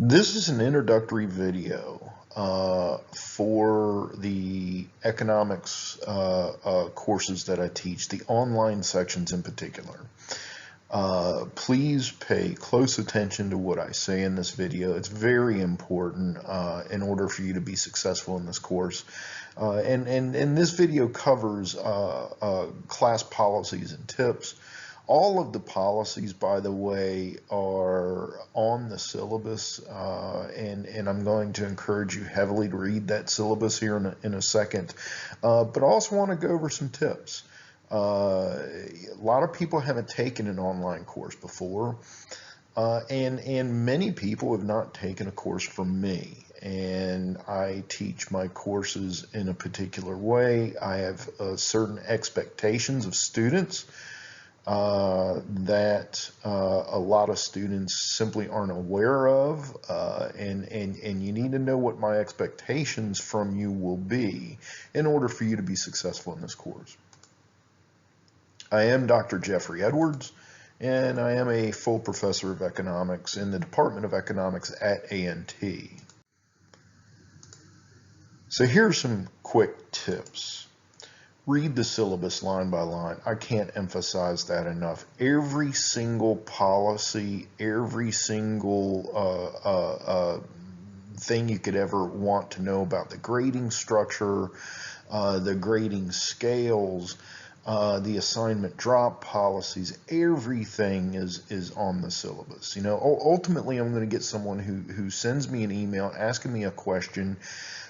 This is an introductory video for the economics courses that I teach, the online sections in particular. Please pay close attention to what I say in this video. It's very important in order for you to be successful in this course. And this video covers class policies and tips. All of the policies, by the way, are on the syllabus, and I'm going to encourage you heavily to read that syllabus here in a second. But I also want to go over some tips. A lot of people haven't taken an online course before, and many people have not taken a course from me. And I teach my courses in a particular way. I have certain expectations of students that a lot of students simply aren't aware of, and you need to know what my expectations from you will be in order for you to be successful in this course. I am Dr. Jeffrey Edwards, and I am a full professor of economics in the Department of Economics at A&T. So here are some quick tips. Read the syllabus line by line. I can't emphasize that enough. Every single policy, every single thing you could ever want to know about the grading structure, the grading scales, the assignment drop policies, everything is on the syllabus. You know, ultimately I'm going to get someone who sends me an email asking me a question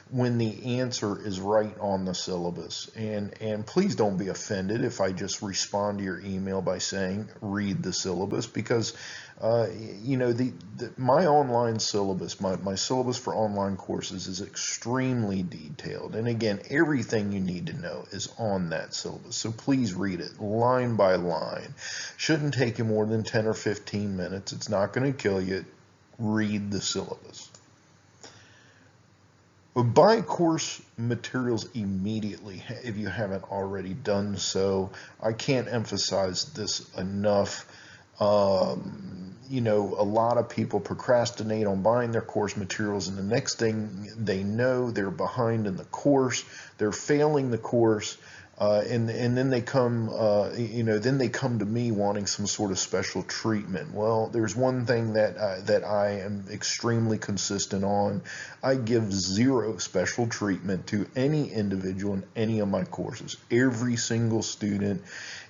when the answer is right on the syllabus. And please don't be offended if I just respond to your email by saying read the syllabus, because you know, my online syllabus, my syllabus for online courses is extremely detailed. And again, everything you need to know is on that syllabus. So please read it line by line. Shouldn't take you more than 10 or 15 minutes. It's not going to kill you. Read the syllabus. Buy course materials immediately if you haven't already done so. I can't emphasize this enough. You know, a lot of people procrastinate on buying their course materials, and the next thing they know, they're behind in the course, they're failing the course, and then they come, you know, then they come to me wanting some sort of special treatment. Well, there's one thing that I am extremely consistent on. I give zero special treatment to any individual in any of my courses. Every single student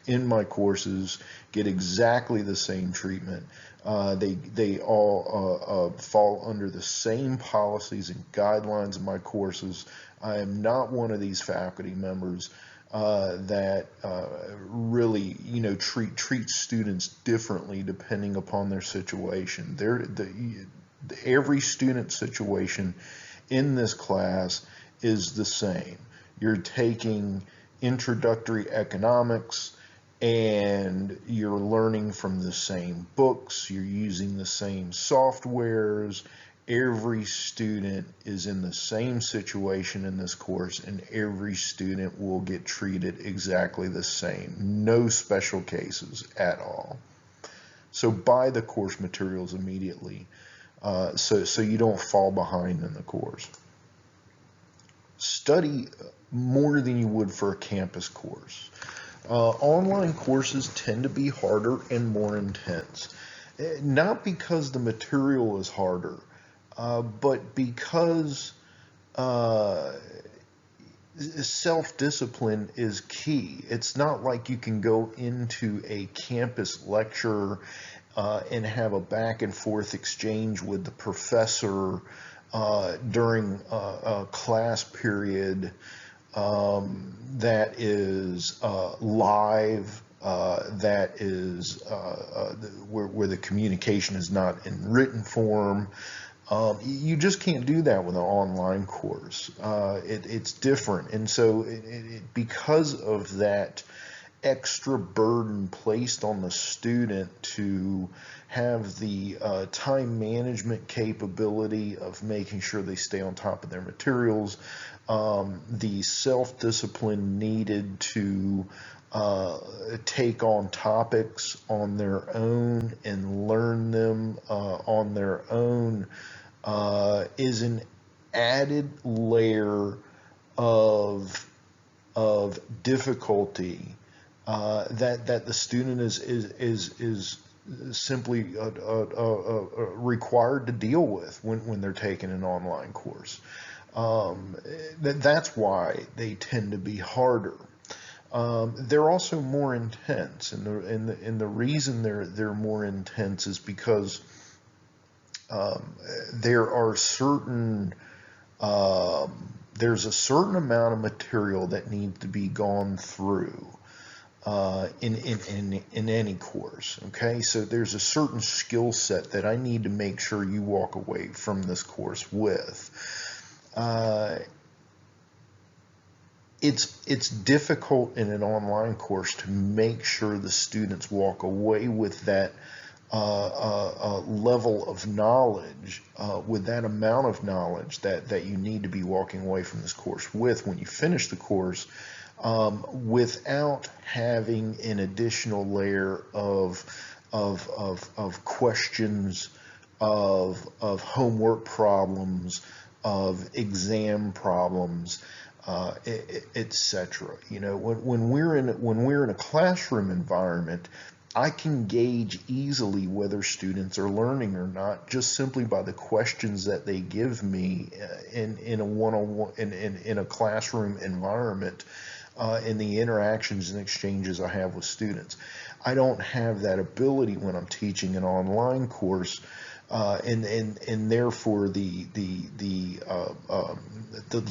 in my courses get exactly the same treatment. They all fall under the same policies and guidelines of my courses. I am not one of these faculty members that really, you know, treat students differently depending upon their situation. Every student situation in this class is the same. You're taking introductory economics, and you're learning from the same books, you're using the same softwares. Every student is in the same situation in this course, and every student will get treated exactly the same. No special cases at all. So buy the course materials immediately so you don't fall behind in the course. Study more than you would for a campus course. Online courses tend to be harder and more intense, not because the material is harder, but because self-discipline is key. It's not like you can go into a campus lecture and have a back and forth exchange with the professor during a class period that is live, that is where the communication is not in written form. You just can't do that with an online course. It's different, and so because of that extra burden placed on the student to have the time management capability of making sure they stay on top of their materials, the self-discipline needed to take on topics on their own and learn them on their own, is an added layer of difficulty that the student is simply required to deal with when they're taking an online course. That's why they tend to be harder. They're also more intense, and the reason they're more intense is because there are certain there's a certain amount of material that needs to be gone through in any course. Okay, so there's a certain skill set that I need to make sure you walk away from this course with. It's difficult in an online course to make sure the students walk away with that level of knowledge, with that amount of knowledge that you need to be walking away from this course with when you finish the course, without having an additional layer of questions, of homework problems, of exam problems, etc. You know, when we're in a classroom environment, I can gauge easily whether students are learning or not just simply by the questions that they give me in a one-on-one in a classroom environment, in the interactions and exchanges I have with students. I don't have that ability when I'm teaching an online course. And therefore the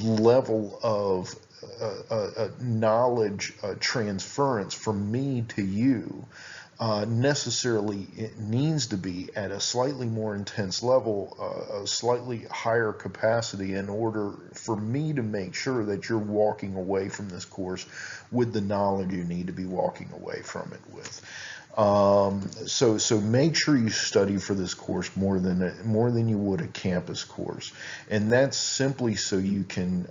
level of knowledge transference from me to you necessarily it needs to be at a slightly more intense level, a slightly higher capacity, in order for me to make sure that you're walking away from this course with the knowledge you need to be walking away from it with. So make sure you study for this course more than you would a campus course, and that's simply so you can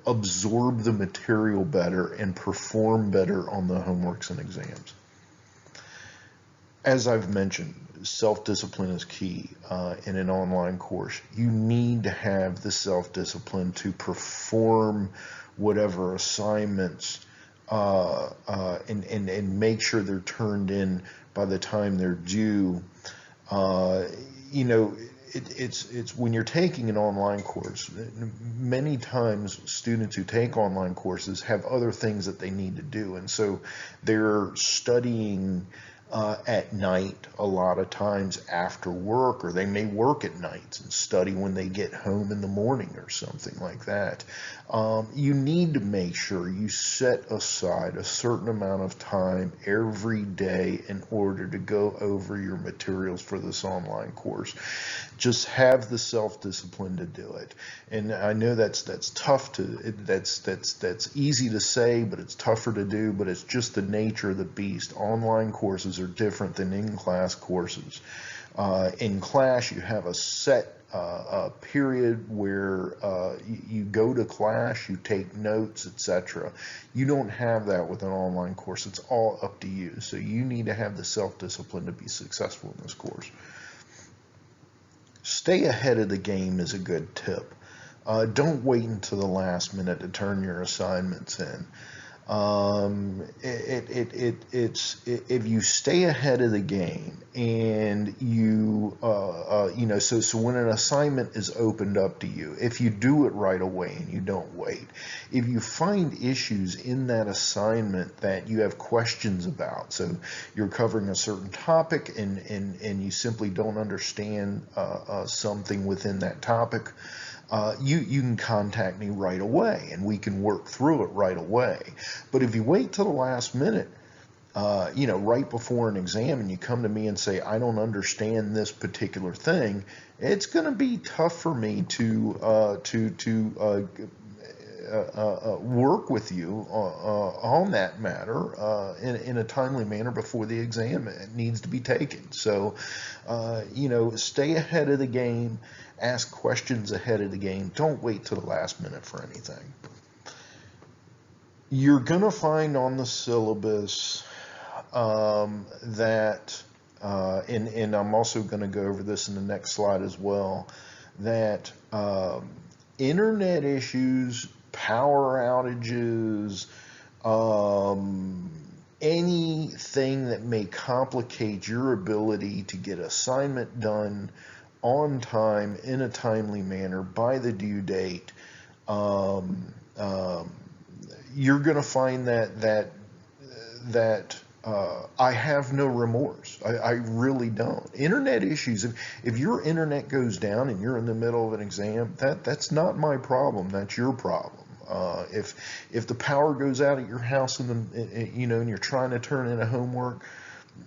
absorb the material better and perform better on the homeworks and exams. As I've mentioned, self-discipline is key in an online course. You need to have the self-discipline to perform whatever assignments and make sure they're turned in by the time they're due. You know, it's when you're taking an online course, many times students who take online courses have other things that they need to do, and so they're studying at night a lot of times after work, or they may work at nights and study when they get home in the morning or something like that. You need to make sure you set aside a certain amount of time every day in order to go over your materials for this online course. Just have the self-discipline to do it. And I know that's tough to, that's easy to say, but it's tougher to do, but it's just the nature of the beast. Online courses are different than in-class courses. In class, you have a set period where you go to class, you take notes, etc. You don't have that with an online course. It's all up to you. So you need to have the self-discipline to be successful in this course. Stay ahead of the game is a good tip. Don't wait until the last minute to turn your assignments in. If you stay ahead of the game and you know, so when an assignment is opened up to you, if you do it right away and you don't wait, if you find issues in that assignment that you have questions about, so you're covering a certain topic and you simply don't understand something within that topic, you can contact me right away and we can work through it right away. But if you wait till the last minute, you know, right before an exam, and you come to me and say, I don't understand this particular thing, it's going to be tough for me to work with you on that matter in a timely manner before the exam needs to be taken. So, you know, stay ahead of the game. Ask questions ahead of the game. Don't wait till the last minute for anything. You're going to find on the syllabus that and I'm also going to go over this in the next slide as well, that internet issues, power outages, anything that may complicate your ability to get assignment done on time in a timely manner by the due date, um, um, you're going to find that I have no remorse. I really don't. Internet issues. If your internet goes down and you're in the middle of an exam, that's not my problem. That's your problem. If the power goes out at your house and you're trying to turn in a homework,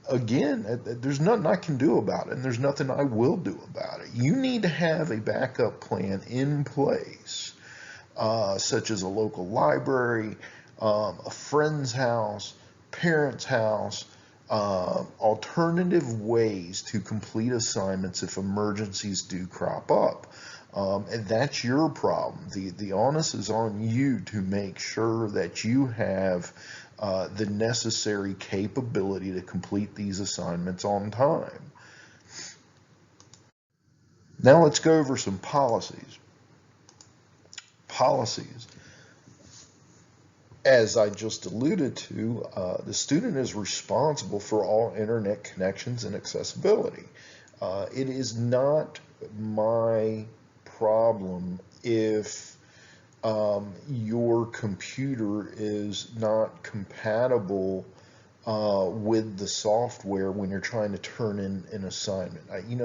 again, there's nothing I can do about it, and there's nothing I will do about it. You need to have a backup plan in place, such as a local library, a friend's house, parent's house, alternative ways to complete assignments if emergencies do crop up. And that's your problem. The onus is on you to make sure that you have the necessary capability to complete these assignments on time. Now let's go over some policies. Policies. As I just alluded to, the student is responsible for all internet connections and accessibility. It is not my problem if your computer is not compatible with the software when you're trying to turn in an assignment.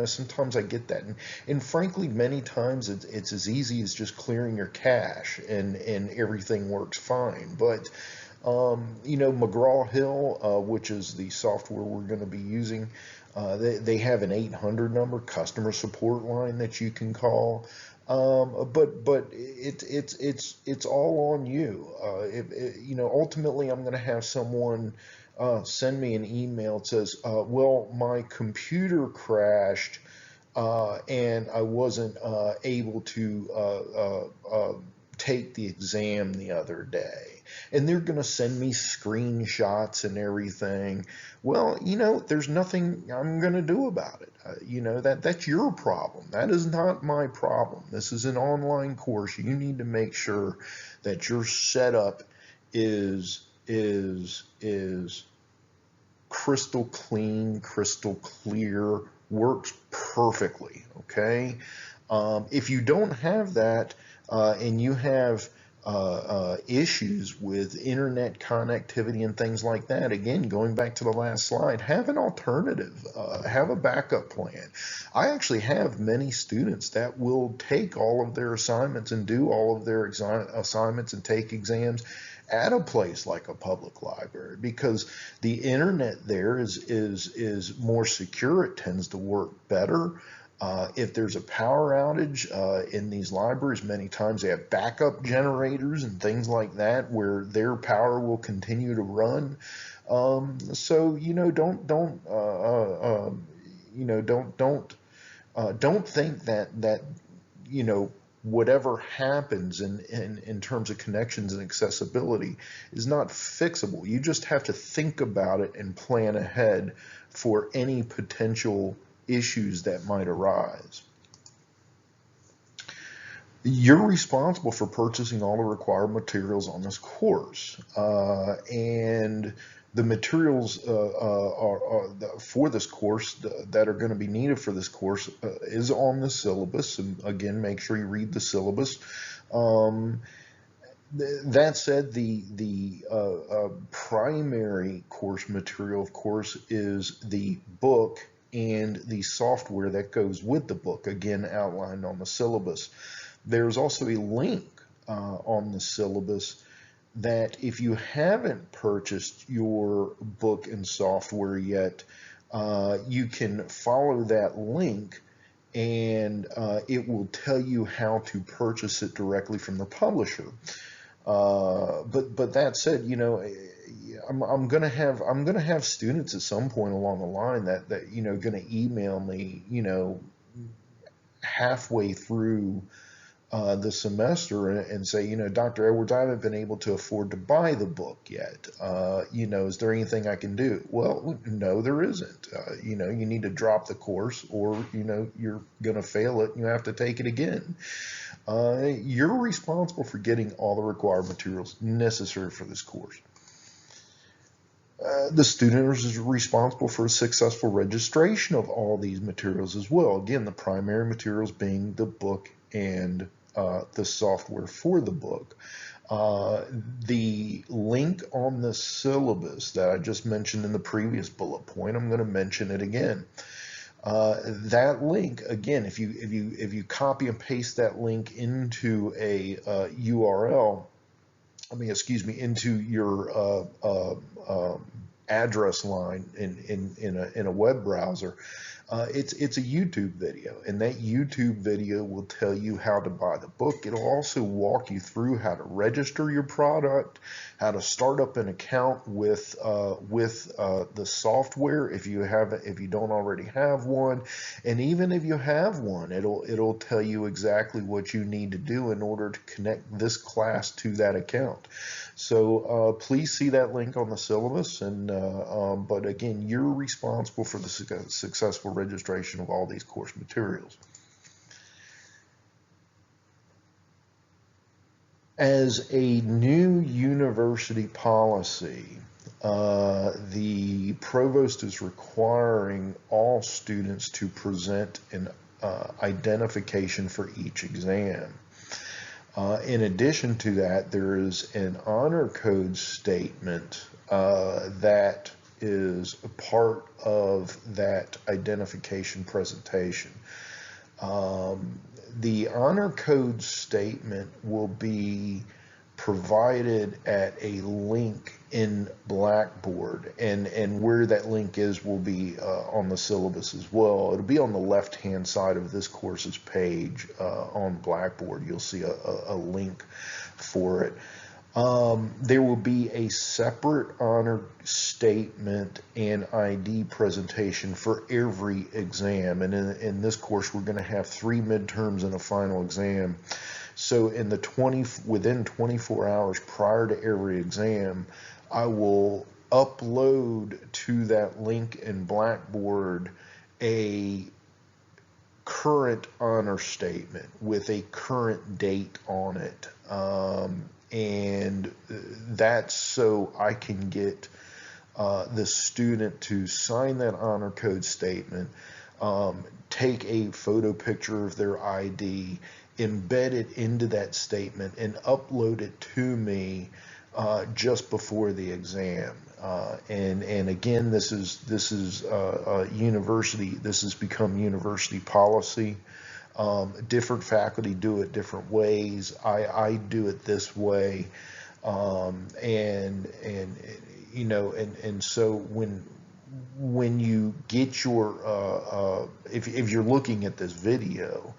Sometimes I get that. And frankly, many times it's as easy as just clearing your cache and everything works fine. But, McGraw-Hill, which is the software we're going to be using, they have an 800 number customer support line that you can call. But it's all on you. Ultimately, I'm going to have someone send me an email that says, well, my computer crashed and I wasn't able to take the exam the other day. And they're going to send me screenshots and everything. Well, there's nothing I'm going to do about it. That's your problem. That is not my problem. This is an online course. You need to make sure that your setup is crystal clean, crystal clear, works perfectly, okay? If you don't have that and you have issues with internet connectivity and things like that, again, going back to the last slide, have an alternative, have a backup plan. I actually have many students that will take all of their assignments and do all of their assignments and take exams at a place like a public library, because the internet there is more secure. It tends to work better. If there's a power outage in these libraries, many times they have backup generators and things like that where their power will continue to run. So don't think that whatever happens in terms of connections and accessibility is not fixable. You just have to think about it and plan ahead for any potential issues that might arise. You're responsible for purchasing all the required materials on this course, and the materials for this course that are going to be needed for this course is on the syllabus. And again, make sure you read the syllabus. That said, the primary course material, of course, is the book and the software that goes with the book, again outlined on the syllabus. There's also a link on the syllabus that if you haven't purchased your book and software yet, you can follow that link and it will tell you how to purchase it directly from the publisher. But that said, I'm gonna have students at some point along the line that gonna email me, halfway through the semester and say, Dr. Edwards, I haven't been able to afford to buy the book yet. Is there anything I can do? Well, no, there isn't. You need to drop the course, or, you're going to fail it and you have to take it again. You're responsible for getting all the required materials necessary for this course. The student is responsible for a successful registration of all these materials as well. Again, the primary materials being the book and the software for the book. The link on the syllabus that I just mentioned in the previous bullet point, I'm going to mention it again. That link, again, if you copy and paste that link into a URL, into your address line in a web browser, it's a YouTube video, and that YouTube video will tell you how to buy the book. It'll also walk you through how to register your product, how to start up an account with the software if you don't already have one, and even if you have one, it'll tell you exactly what you need to do in order to connect this class to that account. So please see that link on the syllabus, but again, you're responsible for the successful registration of all these course materials. As a new university policy, the provost is requiring all students to present an identification for each exam. In addition to that, there is an honor code statement that is a part of that identification presentation. The honor code statement will be provided at a link in Blackboard, and where that link is will be on the syllabus as well. It'll be on the left hand side of this course's page on Blackboard. You'll see a link for it. There will be a separate honor statement and ID presentation for every exam, and in this course we're going to have 3 midterms and a final exam. So within 24 hours prior to every exam, I will upload to that link in Blackboard a current honor statement with a current date on it. And that's so I can get the student to sign that honor code statement, take a photo picture of their ID, embed it into that statement, and upload it to me just before the exam. And again, this is university. This has become university policy. Different faculty do it different ways. I do it this way, and so when you get your if you're looking at this video,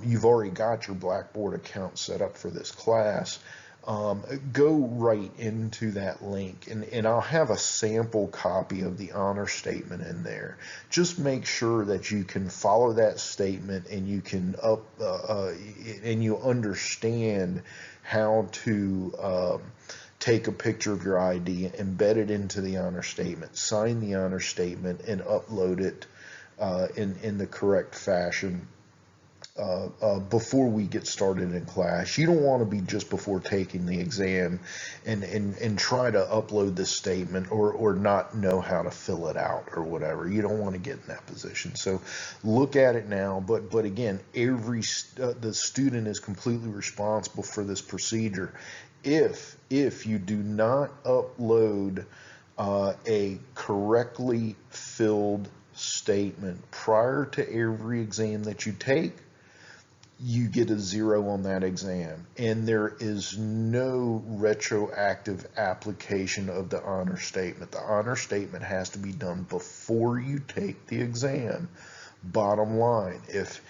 you've already got your Blackboard account set up for this class. Go right into that link, and I'll have a sample copy of the honor statement in there. Just make sure that you can follow that statement, and you can and you understand how to take a picture of your ID, embed it into the honor statement, sign the honor statement, and upload it in the correct fashion. Before we get started in class. You don't want to be just before taking the exam and try to upload this statement or not know how to fill it out or whatever. You don't want to get in that position. So look at it now, but again, the student is completely responsible for this procedure. If you do not upload a correctly filled statement prior to every exam that you take, you get a 0 on that exam, and there is no retroactive application of the honor statement. The honor statement has to be done before you take the exam. Bottom line, if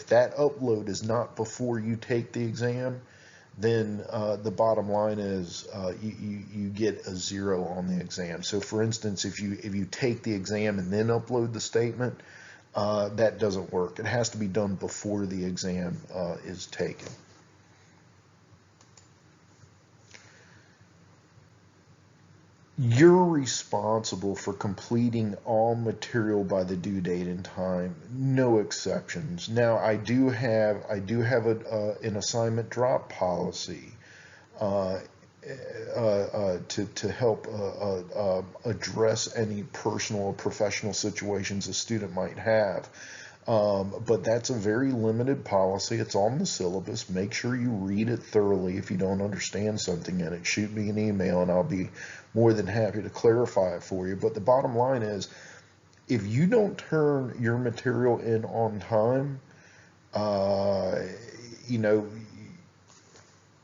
that upload is not before you take the exam, then the bottom line is you get a 0 on the exam. So for instance, if you take the exam and then upload the statement, that doesn't work. It has to be done before the exam is taken. You're responsible for completing all material by the due date and time, no exceptions. Now, I do have an assignment drop policy uh, to help address any personal or professional situations a student might have. But that's a very limited policy. It's on the syllabus. Make sure you read it thoroughly. If you don't understand something in it, shoot me an email and I'll be more than happy to clarify it for you. But the bottom line is, if you don't turn your material in on time, uh, you know,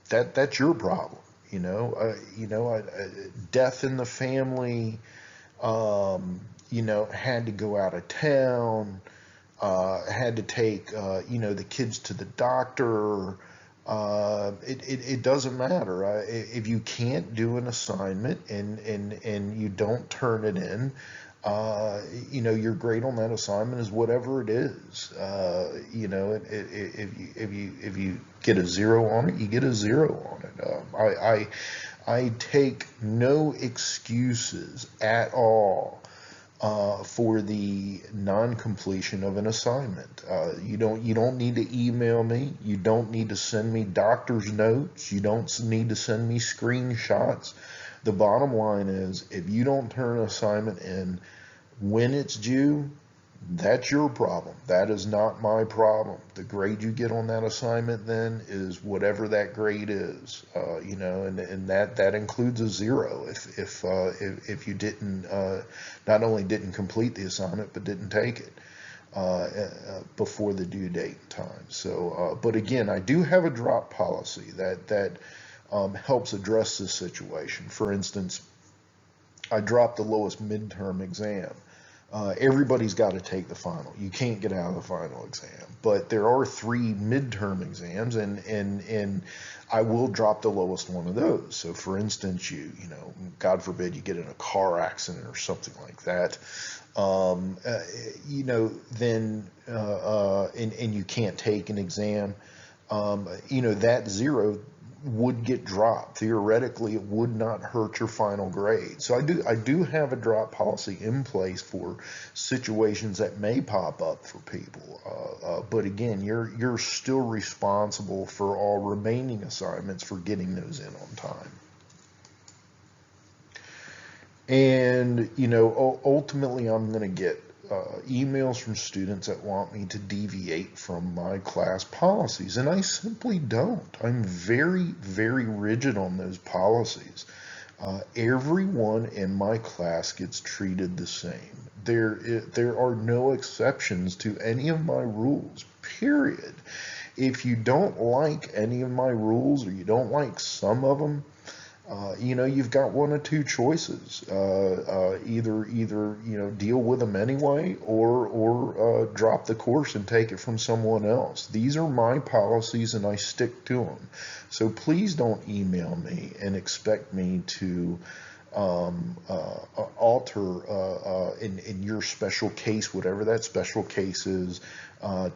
that's your problem. Death in the family, had to go out of town, had to take, the kids to the doctor. It doesn't matter. If you can't do an assignment and you don't turn it in, your grade on that assignment is whatever it is. If you get a zero on it, you get a zero on it. I take no excuses at all for the non-completion of an assignment. You don't need to email me. You don't need to send me doctor's notes. You don't need to send me screenshots. The bottom line is, if you don't turn an assignment in when it's due, that's your problem. That is not my problem. The grade you get on that assignment then is whatever that grade is, and that includes a zero if you didn't not only didn't complete the assignment but didn't take it before the due date time. So, but again, I do have a drop policy that helps address this situation. For instance, I dropped the lowest midterm exam. Everybody's got to take the final. You can't get out of the final exam. But there are 3 midterm exams, and I will drop the lowest one of those. So, for instance, God forbid, you get in a car accident or something like that. Then and you can't take an exam. That zero would get dropped. Theoretically, it would not hurt your final grade. So I do have a drop policy in place for situations that may pop up for people. But again, you're still responsible for all remaining assignments for getting those in on time. And ultimately, I'm going to get emails from students that want me to deviate from my class policies, and I simply don't. I'm very, very rigid on those policies. Everyone in my class gets treated the same. There are no exceptions to any of my rules, period. If you don't like any of my rules, or you don't like some of them, you've got one of two choices. Either deal with them anyway, or drop the course and take it from someone else. These are my policies, and I stick to them. So please don't email me and expect me to alter in your special case, whatever that special case is,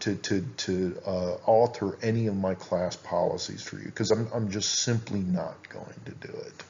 to alter any of my class policies for you, because I'm just simply not going to do it.